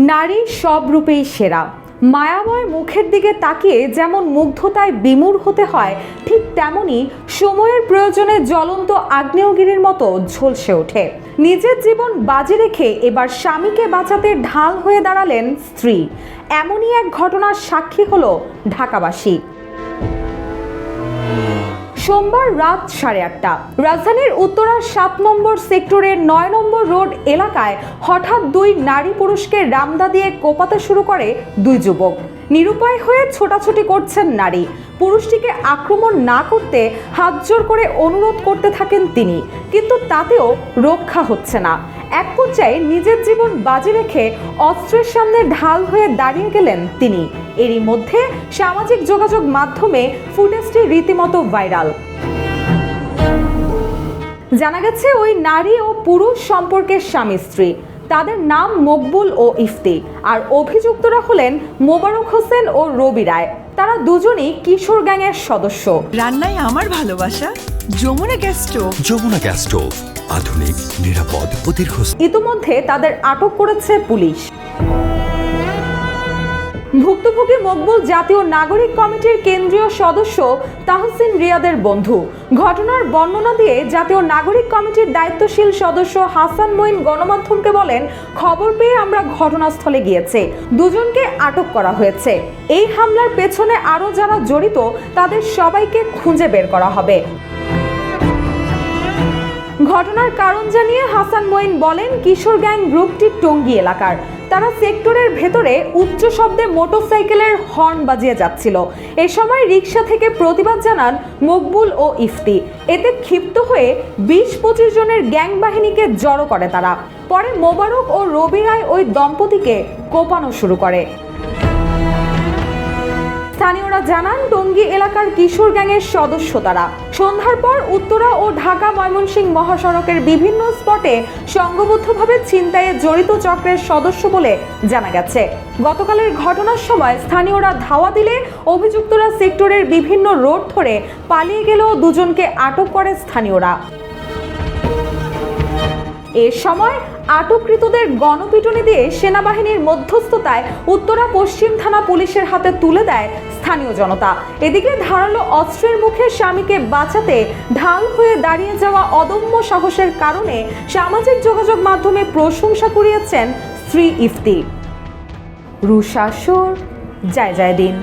নারী সব রূপেই সেরা। মায়াময় মুখের দিকে তাকিয়ে যেমন মুগ্ধতায় বিমূঢ় হতে হয়, ঠিক তেমনি সময়ের প্রয়োজনে জ্বলন্ত আগ্নেয়গিরির মতো ঝলসে ওঠে। নিজের জীবন বাজি রেখে এবার স্বামীকে বাঁচাতে ঢাল হয়ে দাঁড়ালেন স্ত্রী। এমনই এক ঘটনার সাক্ষী হলো ঢাকাবাসী। সোমবার রাত 8:30 রাজধানীর উত্তরার 7 নম্বর সেক্টরের 9 নম্বর রোড এলাকায় হঠাৎ দুই নারী পুরুষকে রামদা দিয়ে কোপাতে শুরু করে দুই যুবক। নিরুপায় হয়ে ছোটাছুটি করছেন নারী। পুরুষটিকে আক্রমণ না করতে হাতজোড় করে অনুরোধ করতে থাকেন তিনি, কিন্তু তাতেও রক্ষা হচ্ছে না। এক পর্যায়ে নিজের জীবন বাজি রেখে অস্ত্রের সামনে ঢাল হয়ে দাঁড়িয়ে গেলেন তিনি। এরই মধ্যে সামাজিক যোগাযোগ মাধ্যমে ফুটেজটি রীতিমতো ভাইরাল। জানা গেছে ওই নারী ও পুরুষ সম্পর্কের স্বামী স্ত্রী। তাদের নাম মকবুল ও ইফতি, আর অভিযুক্তরা হলেন মোবারক হোসেন ও রবি রায়। তারা দুজনেই কিশোর গ্যাংয়ের সদস্য। রান্নায় আমার ভালোবাসা Jamuna gas stove. Jamuna gas stove, আধুনিক, নিরাপদ ও দীর্ঘস্থায়ী। ইতিমধ্যে তাদের আটক করেছে পুলিশ। ভুক্তভোগী মকবুল জাতীয় নাগরিক কমিটির কেন্দ্রীয় সদস্য তাহসিন রিয়াদের বন্ধু। ঘটনার বর্ণনা দিয়ে জাতীয় নাগরিক কমিটির দায়িত্বশীল সদস্য হাসান মঈন গণমাধ্যমকে বলেন, খবর পেয়ে আমরা ঘটনাস্থলে গিয়েছি, দুজনকে আটক করা হয়েছে। এই হামলার পেছনে আরও যারা জড়িত তাদের সবাইকে খুঁজে বের করা হবে। ঘটনার কারণ জানিয়ে হাসান মঈন বলেন, কিশোর গ্যাং গ্রুপটি টঙ্গী এলাকার। তারা সেক্টরের ভেতরে উচ্চ শব্দে মোটরসাইকেলের হর্ন বাজিয়ে যাচ্ছিল। এ সময় রিকশা থেকে প্রতিবাদ জানান মকবুল ও ইফতি। এতে ক্ষিপ্ত হয়ে 20-25 জনের গ্যাং বাহিনীকে জড়ো করে তারা। পরে মোবারক ও রবি রায় ওই দম্পতিকে কোপানো শুরু করে। স্থানীয়রা জানান, টঙ্গী এলাকার কিশোর গ্যাংয়ের সদস্য তারা। সন্ধ্যার পর উত্তরা ও ঢাকা ময়মনসিংহ মহাসড়কের বিভিন্ন স্পটে সংঘবদ্ধভাবে ছিনতাইয়ে জড়িত চক্রের সদস্য বলে জানা গেছে। গতকালের ঘটনার সময় স্থানীয়রা ধাওয়া দিলে অভিযুক্তরা সেক্টরের বিভিন্ন রোড ধরে পালিয়ে গেলেও দুজনকে আটক করে স্থানীয়রা। এ সময় আটককৃতদের গণপিটুনি দিয়ে সেনাবাহিনীর মধ্যস্থতায় উত্তরা পশ্চিম থানা পুলিশের হাতে তুলে দেয় স্থানীয় জনতা। এদিকে ধারালো অস্ত্রের মুখে স্বামীকে বাঁচাতে ঢাল হয়ে দাঁড়িয়ে যাওয়া অদম্য সাহসের কারণে সামাজিক যোগাযোগ মাধ্যমে প্রশংসা কুড়িয়েছেন স্ত্রী ইফতি। রুশাসুর, জয় জয় দিন।